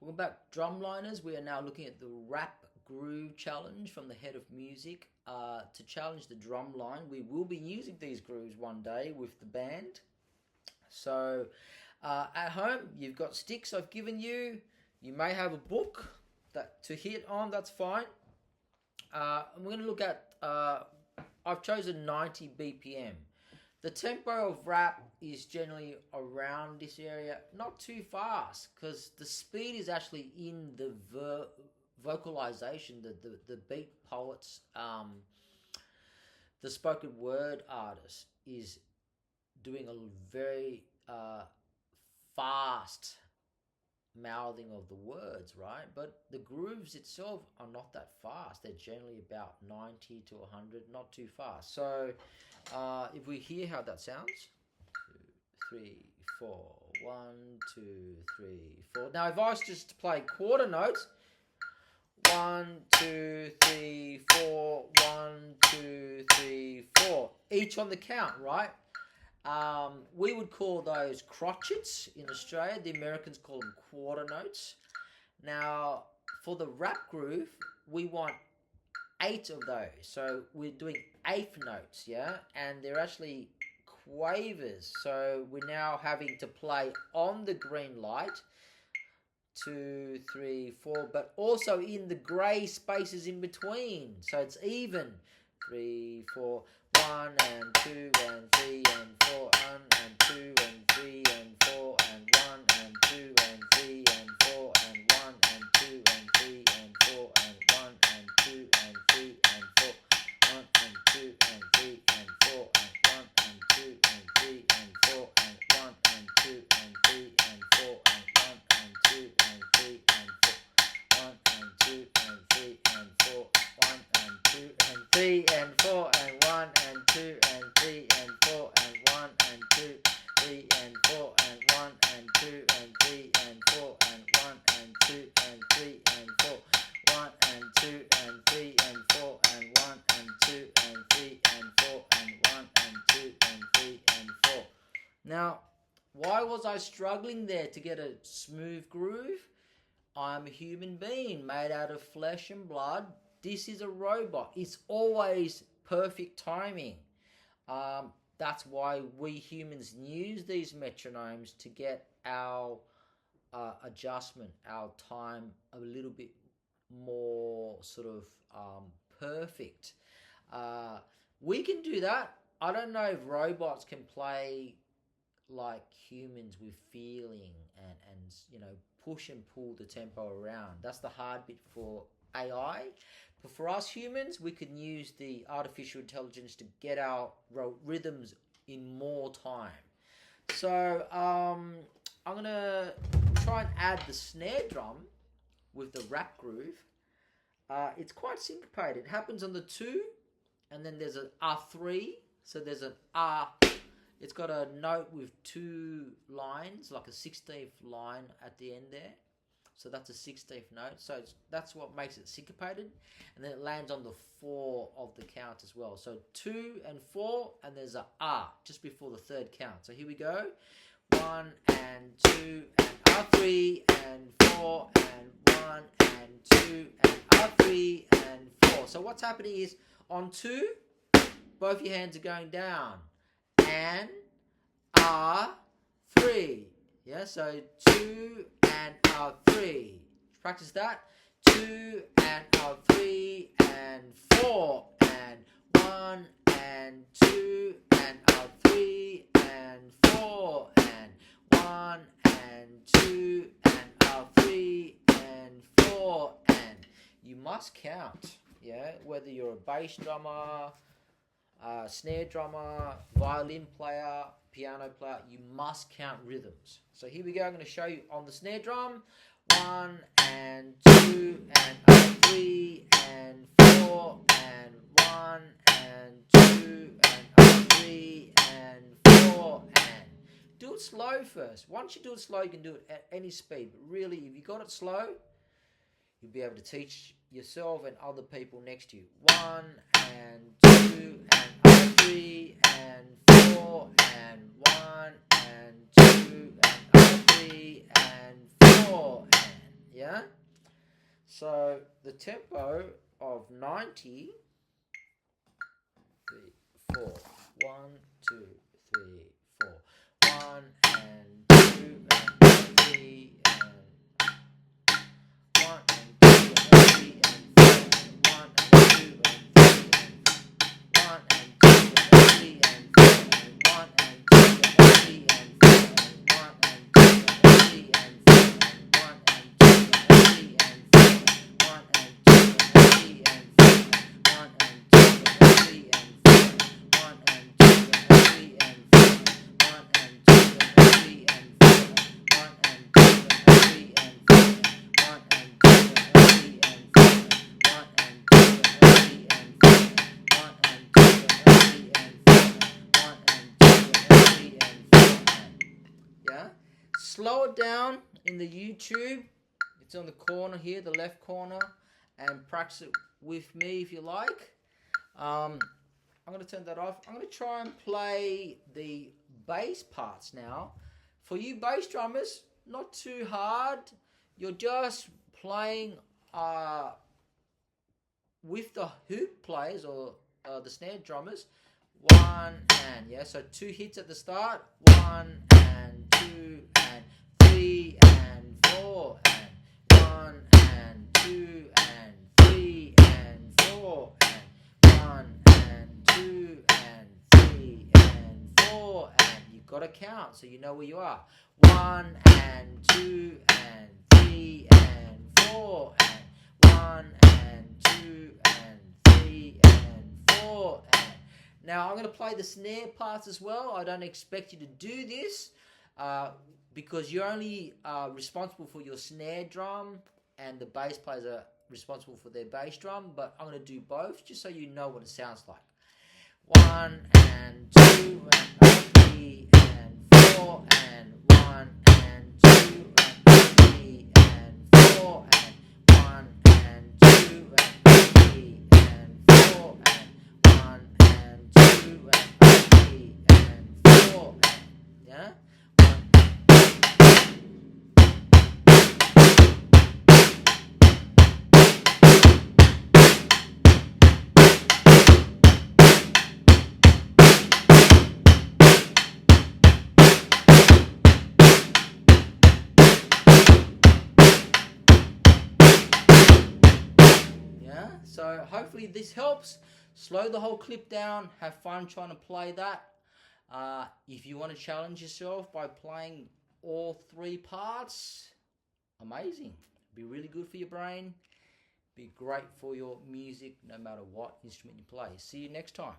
Welcome back, drumliners. We are now looking at the rap groove challenge from the head of music. To challenge the drum line, we will be using these grooves one day with the band. So at home, you've got sticks I've given you. You may have a book that to hit on, that's fine. We're going to look at, I've chosen 90 BPM. The tempo of rap is generally around this area, not too fast, because the speed is actually in the vocalization, the beat poets, the spoken word artist is doing a very fast mouthing of the words, right? But the grooves itself are not that fast. They're generally about 90 to 100, not too fast. So if we hear how that sounds, 2, 3, 4, 1, 2, 3, 4. Now if I was just to play quarter notes, 1, 2, 3, 4, 1, 2, 3, 4, each on the count, right? We would call those crotchets in Australia. The Americans call them quarter notes. Now, for the rap groove, we want 8 of those. So we're doing eighth notes, yeah? And they're actually quavers. So we're now having to play on the green light, 2, 3, 4, but also in the grey spaces in between. So it's even. 3, 4, 1 and 2 and 3 and 4 and 2 and 3 and 4 and 1 and 2 and 3 and 4 and 1 and 2 and 3 and 4 and 1 and 2 and 3 and 4, 1 and 2 and 3 and 4 and 1 and 2 and 3 and 4 and 1 and 2 and 3 and 4 and 1 and 2 and 3 and 4, 1 and 2 and 3 and 4, 1 and 2 and 3 and 4 and 1 and 2 and 3 and 4 and 1 and 2, 3 and 4 and 1 and 2 and 3 and 4 and 1 and 2 and 3 and 4, 1 and 2 and 3 and 4 and 1 and 2 and 3 and 4 and 1 and 2 and 3 and 4. Now, why was I struggling there to get a smooth groove? I'm a human being made out of flesh and blood. This is a robot. It's always perfect timing. That's why we humans use these metronomes to get our adjustment, our time a little bit more sort of perfect. We can do that. I don't know if robots can play like humans with feeling and you know, push and pull the tempo around. That's the hard bit for AI. But for us humans, we can use the artificial intelligence to get our rhythms in more time. So I'm going to try and add the snare drum with the rap groove. It's quite syncopated. It happens on the 2, and then there's an R3. So there's an R. It's got a note with 2 lines, like a 16th line at the end there. So that's a 16th note. So that's what makes it syncopated. And then it lands on the 4 of the count as well. So 2 and 4, and there's a R just before the 3rd count. So here we go. 1 and 2 and R3 and 4 and 1 and 2 and R3 and 4. So what's happening is on 2, both your hands are going down. And R3. Yeah, so 2 and R3. Practice that. 2 and R3 and 4 and 1 and 2 and R3 and 4 and 1 and 2 and R3 and 4 and you must count. Yeah, whether you're a bass drummer, snare drummer, violin player, piano player, you must count rhythms. So here we go. I'm going to show you on the snare drum. 1 and 2 and 3 and 4 and 1 and 2 and 3 and 4 and do it slow first. Once you do it slow, you can do it at any speed. But really, if you got it slow, you'll be able to teach yourself and other people next to you. 1 and 2 and 3 and 4 and 1 and 2 and 3 and 4 and Yeah? So the tempo of 90, 3, 4, 1, 2, 3, 4, 1 and 2 and 3 and 1 and 2 and 3 and 4 and 1 and 2 and 3 and 1 and 2 and 3 and 4 and 1 and 2 and 3 and 4 and 1 and 2 and 3 and 4 and 1 and 2 and 3 and 4 and 1 and 2 and 3 and 4 and 1 and 2 and 3 and 4 and 1 and 2 and 3 and 4 and 1 and 2 and 3 and 4 and 1 and 2 and 3 and 4 and 1 and 2 and 3 and 4 Yeah? Slow it down in the YouTube. It's on the corner here, the left corner, and practice it with me if you like. I'm going to turn that off. I'm going to try and play the bass parts now. For you bass drummers, not too hard. You're just playing with the hoop players or the snare drummers. 1 and, yeah, so 2 hits at the start. 1 and 2 and 3 and 4 and 1 and 2 and 3 and 4 and 1 and 2 and 3 and 4 and you've got to count so you know where you are. 1 and 2 and 3 and 4 and 1 and 2 and 3 and 4 and now I'm going to play the snare parts as well. I don't expect you to do this because you're only responsible for your snare drum and the bass players are responsible for their bass drum, but I'm going to do both just so you know what it sounds like. 1 and 2 and 3 and 4 and 1 and 2 and 3 and 4 and 1 and 2 and 3 and 4 and 1 and 2 and 3 and 4 and yeah. So hopefully this helps. Slow the whole clip down. Have fun trying to play that. If you want to challenge yourself by playing all 3 parts, amazing. Be really good for your brain. Be great for your music no matter what instrument you play. See you next time.